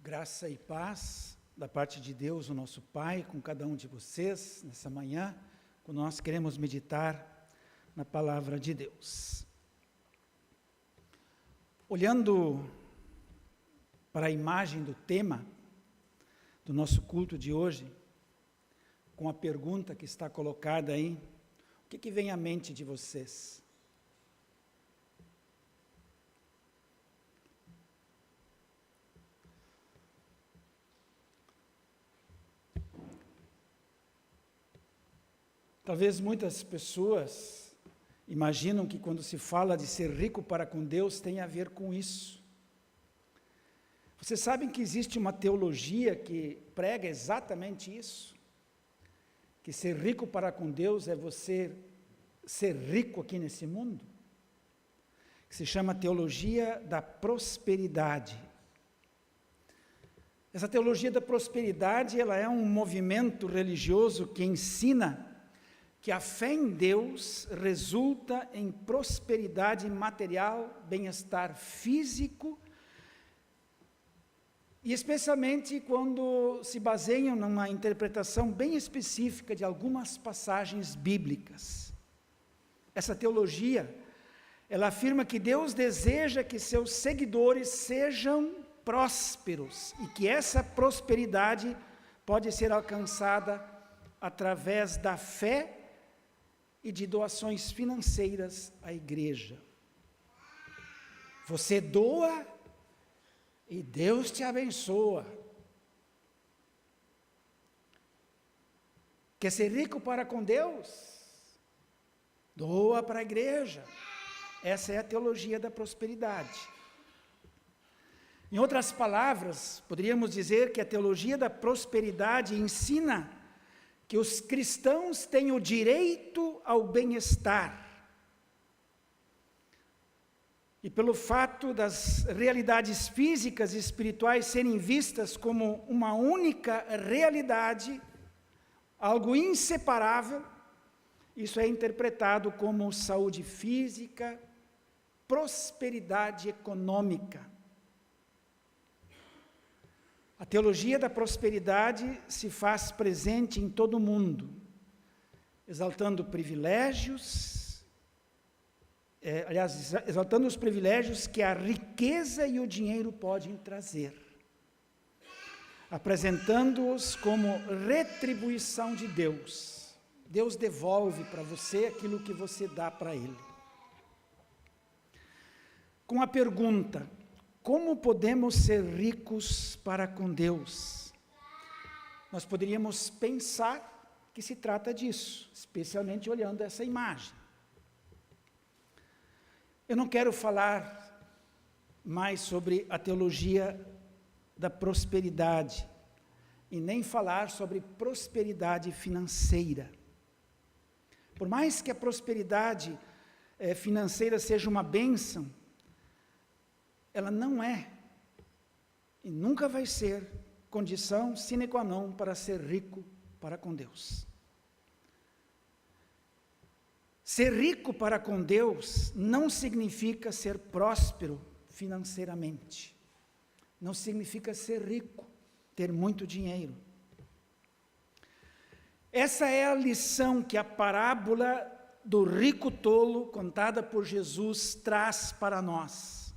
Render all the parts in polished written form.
Graça e paz da parte de Deus, o nosso Pai, com cada um de vocês, nessa manhã, quando nós queremos meditar na palavra de Deus. Olhando para a imagem do tema do nosso culto de hoje, com a pergunta que está colocada aí, o que vem à mente de vocês? Talvez muitas pessoas imaginam que quando se fala de ser rico para com Deus, tem a ver com isso. Vocês sabem que existe uma teologia que prega exatamente isso? Que ser rico para com Deus é você ser rico aqui nesse mundo? Que se chama teologia da prosperidade. Essa teologia da prosperidade, ela é um movimento religioso que ensina que a fé em Deus resulta em prosperidade material, bem-estar físico, e especialmente quando se baseiam numa interpretação bem específica de algumas passagens bíblicas. Essa teologia, ela afirma que Deus deseja que seus seguidores sejam prósperos, e que essa prosperidade pode ser alcançada através da fé e de doações financeiras à igreja. Você doa e Deus te abençoa. Quer ser rico para com Deus? Doa para a igreja. Essa é a teologia da prosperidade. Em outras palavras, poderíamos dizer que a teologia da prosperidade ensina que os cristãos têm o direito ao bem-estar. E pelo fato das realidades físicas e espirituais serem vistas como uma única realidade, algo inseparável, isso é interpretado como saúde física, prosperidade econômica. A teologia da prosperidade se faz presente em todo o mundo, exaltando privilégios, exaltando os privilégios que a riqueza e o dinheiro podem trazer, apresentando-os como retribuição de Deus. Deus devolve para você aquilo que você dá para Ele. Com a pergunta: como podemos ser ricos para com Deus? Nós poderíamos pensar que se trata disso, especialmente olhando essa imagem. Eu não quero falar mais sobre a teologia da prosperidade, e nem falar sobre prosperidade financeira. Por mais que a prosperidade financeira seja uma bênção, ela não é, e nunca vai ser, condição sine qua non para ser rico para com Deus. Ser rico para com Deus não significa ser próspero financeiramente. Não significa ser rico, ter muito dinheiro. Essa é a lição que a parábola do rico tolo, contada por Jesus, traz para nós.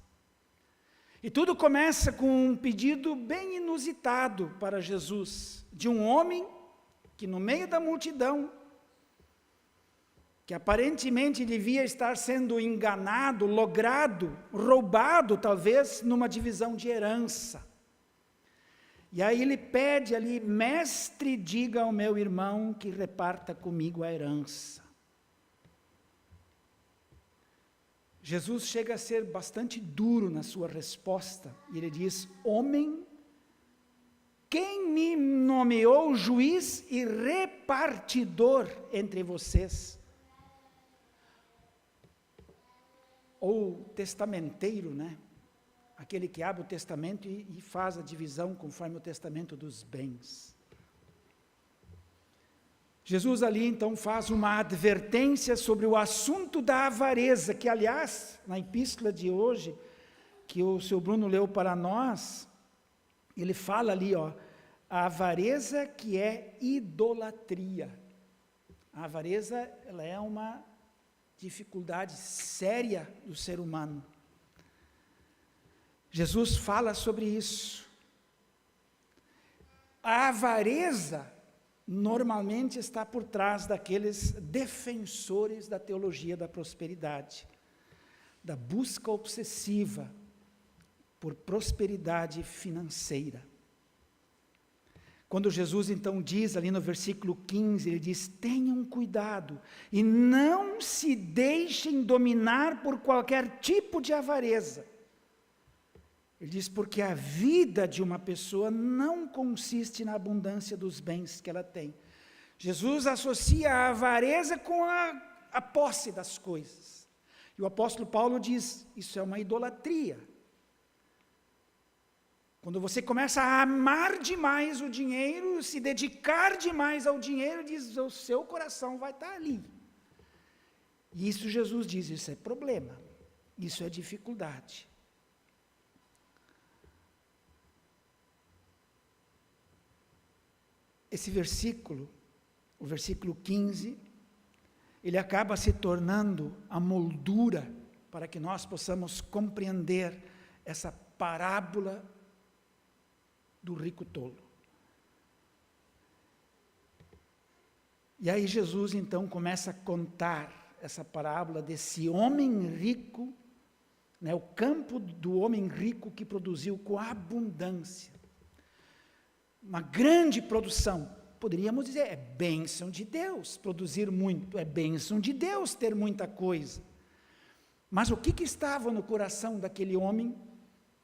E tudo começa com um pedido bem inusitado para Jesus, de um homem que no meio da multidão, que aparentemente devia estar sendo enganado, logrado, roubado talvez numa divisão de herança. E aí ele pede ali: mestre, diga ao meu irmão que reparta comigo a herança. Jesus chega a ser bastante duro na sua resposta, e ele diz: homem, quem me nomeou juiz e repartidor entre vocês? Ou testamenteiro, né? Aquele que abre o testamento e faz a divisão conforme o testamento dos bens. Jesus ali então faz uma advertência sobre o assunto da avareza, que aliás, na epístola de hoje, que o seu Bruno leu para nós, Ele fala ali, ó, a avareza que é idolatria. A avareza, ela é uma dificuldade séria do ser humano. Jesus fala sobre isso. A avareza normalmente está por trás daqueles defensores da teologia da prosperidade, da busca obsessiva por prosperidade financeira. Quando Jesus então diz ali no versículo 15, ele diz: tenham cuidado e não se deixem dominar por qualquer tipo de avareza. Ele diz, porque a vida de uma pessoa não consiste na abundância dos bens que ela tem. Jesus associa a avareza com a posse das coisas. E o apóstolo Paulo diz, isso é uma idolatria. Quando você começa a amar demais o dinheiro, se dedicar demais ao dinheiro, diz, o seu coração vai estar ali. E isso Jesus diz, isso é problema, isso é dificuldade. Esse versículo, o versículo 15, ele acaba se tornando a moldura para que nós possamos compreender essa parábola do rico tolo. E aí Jesus então começa a contar essa parábola desse homem rico, né, o campo do homem rico que produziu com abundância. Uma grande produção, poderíamos dizer, é bênção de Deus produzir muito, é bênção de Deus ter muita coisa. Mas o que estava no coração daquele homem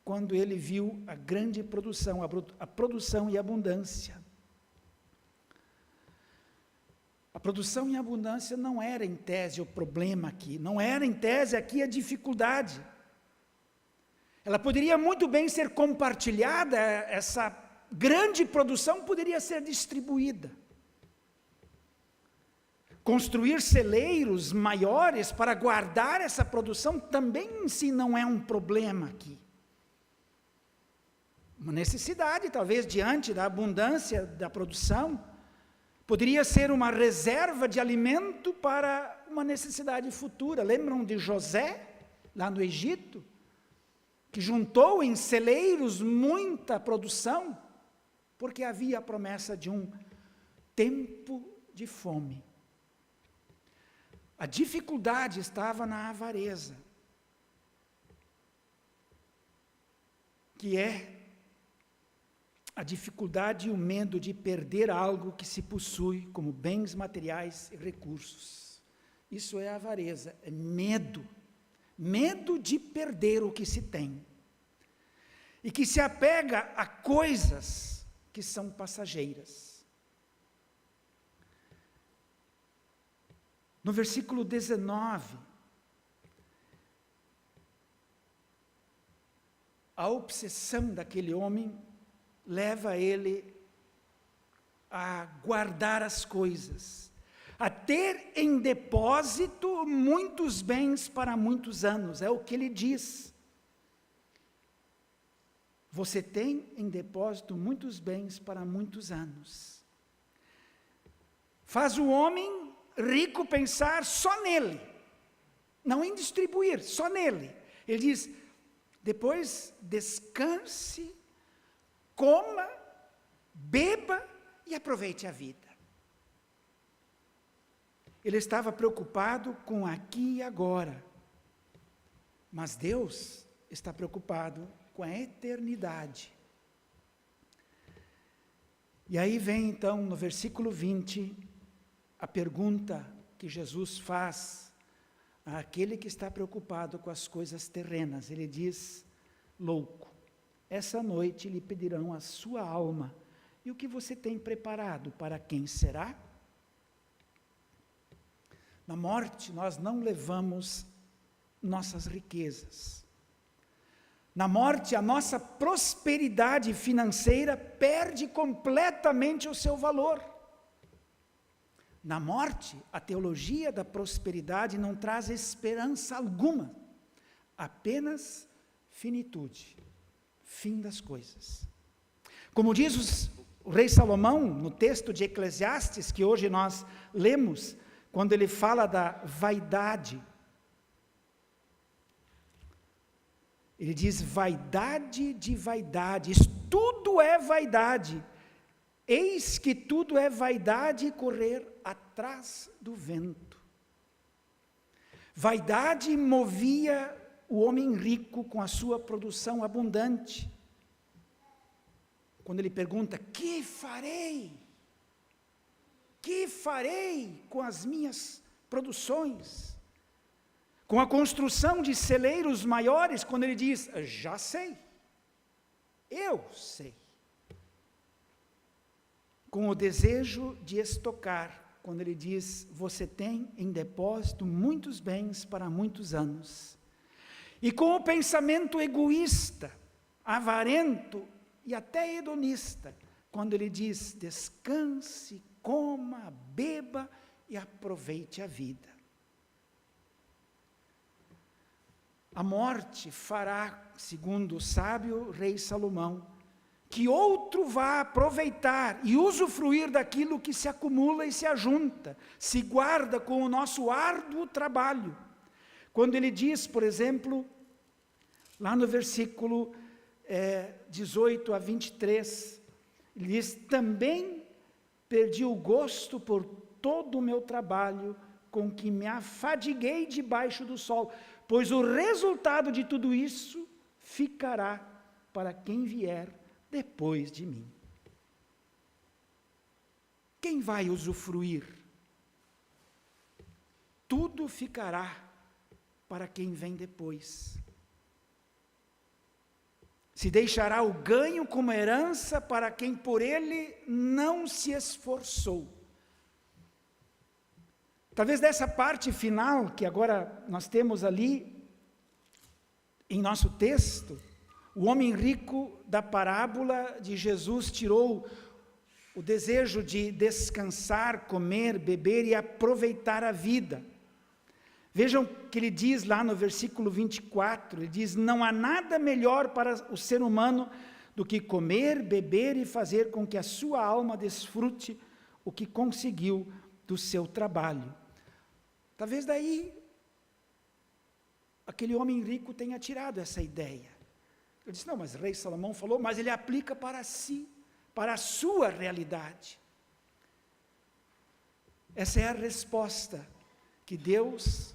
quando ele viu a grande produção, a produção e a abundância? A produção e a abundância não era em tese o problema aqui, não era em tese aqui a dificuldade. Ela poderia muito bem ser compartilhada, essa grande produção poderia ser distribuída. Construir celeiros maiores para guardar essa produção também em si não é um problema aqui. Uma necessidade, talvez, diante da abundância da produção, poderia ser uma reserva de alimento para uma necessidade futura. Lembram de José, lá no Egito, que juntou em celeiros muita produção, porque havia a promessa de um tempo de fome. A dificuldade estava na avareza, que é a dificuldade e o medo de perder algo que se possui, como bens materiais e recursos. Isso é avareza, é medo. Medo de perder o que se tem. E que se apega a coisas que são passageiras. No versículo 19, a obsessão daquele homem leva ele a guardar as coisas, a ter em depósito muitos bens para muitos anos, é o que ele diz. Você tem em depósito muitos bens para muitos anos. Faz o homem rico pensar só nele, não em distribuir, só nele. Ele diz, depois descanse, coma, beba e aproveite a vida. Ele estava preocupado com aqui e agora, mas Deus está preocupado com a eternidade. E aí vem então no versículo 20, a pergunta que Jesus faz àquele que está preocupado com as coisas terrenas. Ele diz, louco, essa noite lhe pedirão a sua alma, e o que você tem preparado, para quem será? Na morte nós não levamos nossas riquezas. Na morte, a nossa prosperidade financeira perde completamente o seu valor. Na morte, a teologia da prosperidade não traz esperança alguma, apenas finitude, fim das coisas. Como diz o rei Salomão, no texto de Eclesiastes, que hoje nós lemos, quando ele fala da vaidade, ele diz: vaidade de vaidades, tudo é vaidade, eis que tudo é vaidade correr atrás do vento. Vaidade movia o homem rico com a sua produção abundante. Quando ele pergunta: que farei? Que farei com as minhas produções? Com a construção de celeiros maiores, quando ele diz: já sei, eu sei. Com o desejo de estocar, quando ele diz: você tem em depósito muitos bens para muitos anos. E com o pensamento egoísta, avarento e até hedonista, quando ele diz: descanse, coma, beba e aproveite a vida. A morte fará, segundo o sábio rei Salomão, que outro vá aproveitar e usufruir daquilo que se acumula e se ajunta, se guarda com o nosso árduo trabalho. Quando ele diz, por exemplo, lá no versículo 18 a 23, ele diz: também perdi o gosto por todo o meu trabalho, com que me afadiguei debaixo do sol, pois o resultado de tudo isso ficará para quem vier depois de mim. Quem vai usufruir? Tudo ficará para quem vem depois. Se deixará o ganho como herança para quem por ele não se esforçou. Talvez dessa parte final, que agora nós temos ali, em nosso texto, o homem rico da parábola de Jesus tirou o desejo de descansar, comer, beber e aproveitar a vida. Vejam que ele diz lá no versículo 24, ele diz: não há nada melhor para o ser humano do que comer, beber e fazer com que a sua alma desfrute o que conseguiu do seu trabalho. Talvez daí aquele homem rico tenha tirado essa ideia. Eu disse: não, mas o rei Salomão falou, mas ele aplica para si, para a sua realidade. Essa é a resposta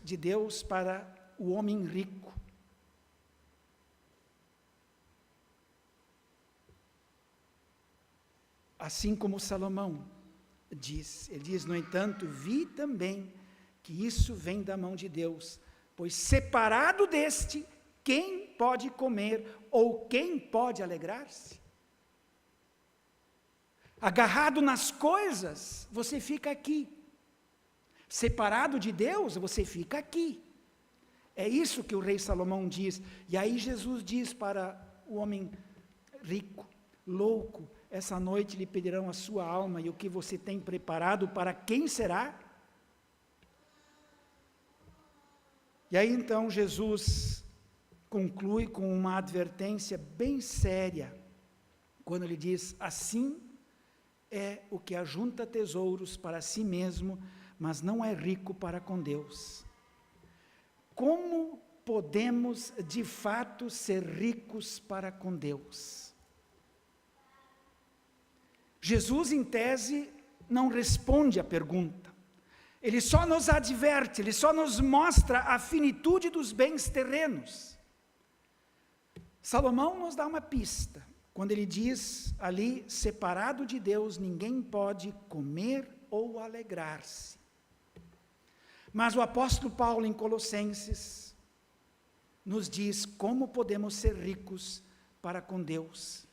de Deus para o homem rico. Assim como Salomão diz, ele diz: no entanto, vi também que isso vem da mão de Deus, pois separado deste, quem pode comer ou quem pode alegrar-se? Agarrado nas coisas, você fica aqui. Separado de Deus, você fica aqui. É isso que o rei Salomão diz. E aí Jesus diz para o homem rico: louco, essa noite lhe pedirão a sua alma, e o que você tem preparado, para quem será? E aí então Jesus conclui com uma advertência bem séria, quando ele diz: assim é o que ajunta tesouros para si mesmo, mas não é rico para com Deus. Como podemos de fato ser ricos para com Deus? Jesus, em tese, não responde à pergunta. Ele só nos adverte, ele só nos mostra a finitude dos bens terrenos. Salomão nos dá uma pista, quando ele diz ali: separado de Deus, ninguém pode comer ou alegrar-se. Mas o apóstolo Paulo, em Colossenses, nos diz como podemos ser ricos para com Deus.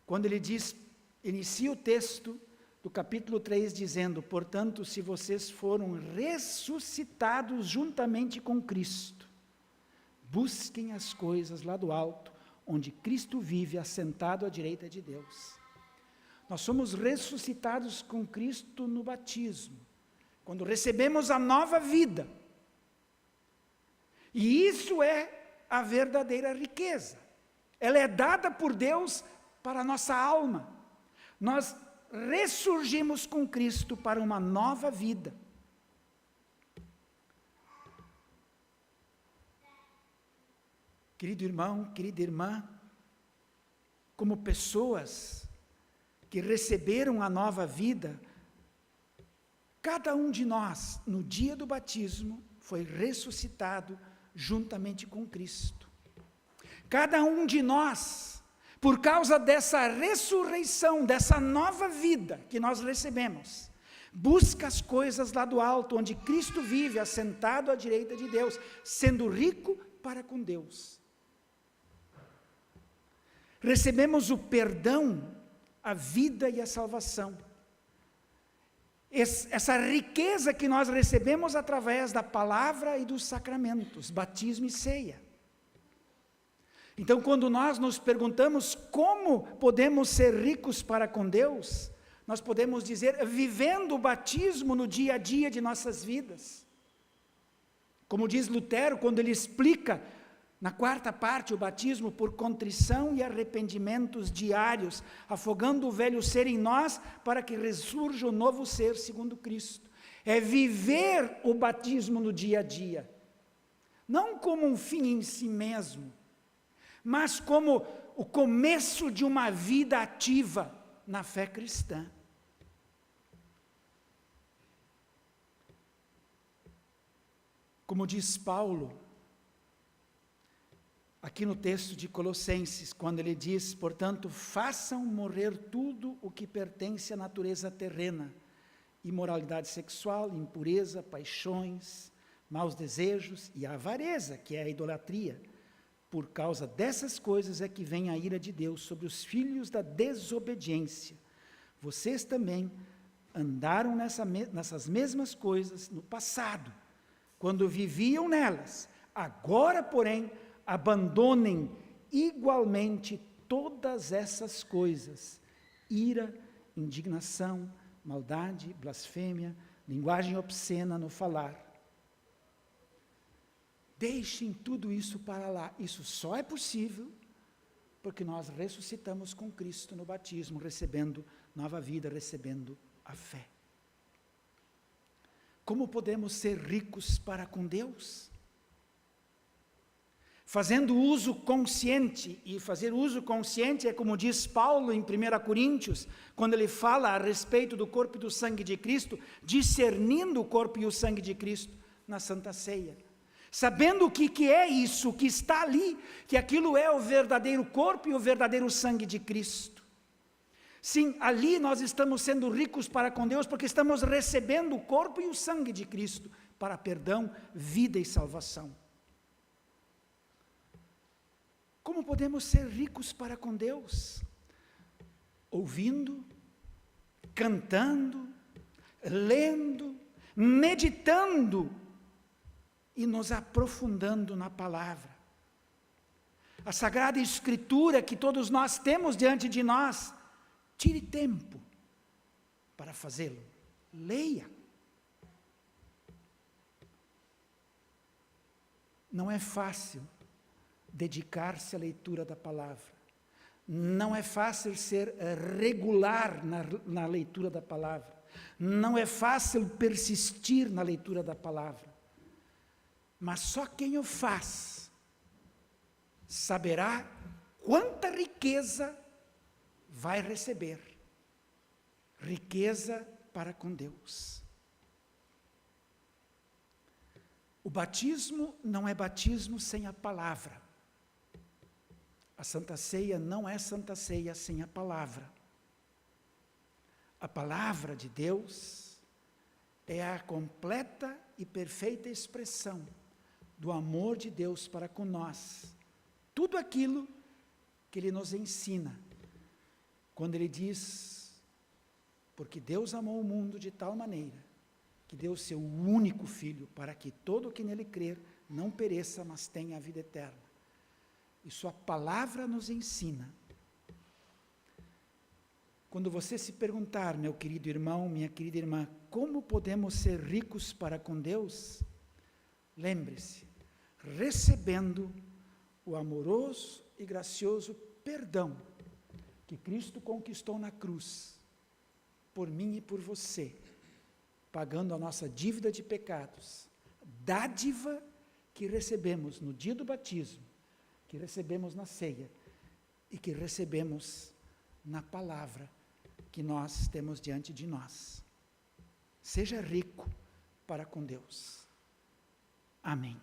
Quando ele diz, inicia o texto do capítulo 3 dizendo: portanto, se vocês foram ressuscitados juntamente com Cristo, busquem as coisas lá do alto, onde Cristo vive assentado à direita de Deus. Nós somos ressuscitados com Cristo no batismo, quando recebemos a nova vida. E isso é a verdadeira riqueza. Ela é dada por Deus para a nossa alma. nós ressurgimos com Cristo para uma nova vida. Querido irmão, querida irmã, como pessoas que receberam a nova vida, cada um de nós, no dia do batismo, foi ressuscitado juntamente com Cristo. Cada um de nós, por causa dessa ressurreição, dessa nova vida que nós recebemos, busca as coisas lá do alto, onde Cristo vive, assentado à direita de Deus, sendo rico para com Deus. Recebemos o perdão, a vida e a salvação. Essa riqueza que nós recebemos através da palavra e dos sacramentos, batismo e ceia. Então, quando nós nos perguntamos como podemos ser ricos para com Deus, nós podemos dizer, vivendo o batismo no dia a dia de nossas vidas. Como diz Lutero, quando ele explica na quarta parte, o batismo por contrição e arrependimentos diários, afogando o velho ser em nós, para que ressurja o novo ser segundo Cristo. É viver o batismo no dia a dia, não como um fim em si mesmo, mas como o começo de uma vida ativa na fé cristã. Como diz Paulo, aqui no texto de Colossenses, quando ele diz, portanto, façam morrer tudo o que pertence à natureza terrena, imoralidade sexual, impureza, paixões, maus desejos e a avareza, que é a idolatria. Por causa dessas coisas é que vem a ira de Deus sobre os filhos da desobediência. Vocês também andaram nessas mesmas coisas no passado, quando viviam nelas. Agora, porém, abandonem igualmente todas essas coisas: ira, indignação, maldade, blasfêmia, linguagem obscena no falar. Deixem tudo isso para lá. Isso só é possível porque nós ressuscitamos com Cristo no batismo, recebendo nova vida, recebendo a fé. Como podemos ser ricos para com Deus? Fazendo uso consciente, e fazer uso consciente é como diz Paulo em 1 Coríntios, quando ele fala a respeito do corpo e do sangue de Cristo, discernindo o corpo e o sangue de Cristo na Santa Ceia. Sabendo o que é isso, o que está ali, que aquilo é o verdadeiro corpo e o verdadeiro sangue de Cristo. Sim, ali nós estamos sendo ricos para com Deus, porque estamos recebendo o corpo e o sangue de Cristo para perdão, vida e salvação. Como podemos ser ricos para com Deus? Ouvindo, cantando, lendo, meditando e nos aprofundando na palavra. A Sagrada Escritura que todos nós temos diante de nós, tire tempo para fazê-lo. Leia. Não é fácil dedicar-se à leitura da palavra. Não é fácil ser regular na leitura da palavra. Não é fácil persistir na leitura da palavra. Mas só quem o faz saberá quanta riqueza vai receber. Riqueza para com Deus. O batismo não é batismo sem a palavra. A Santa Ceia não é Santa Ceia sem a palavra. A palavra de Deus é a completa e perfeita expressão do amor de Deus para com nós. Tudo aquilo que Ele nos ensina, quando Ele diz, porque Deus amou o mundo de tal maneira, que deu o seu único Filho, para que todo o que nele crer não pereça, mas tenha a vida eterna. E sua palavra nos ensina. Quando você se perguntar, meu querido irmão, minha querida irmã, como podemos ser ricos para com Deus? Lembre-se, recebendo o amoroso e gracioso perdão que Cristo conquistou na cruz, por mim e por você, pagando a nossa dívida de pecados, dádiva que recebemos no dia do batismo, que recebemos na ceia e que recebemos na palavra que nós temos diante de nós. Seja rico para com Deus. Amém.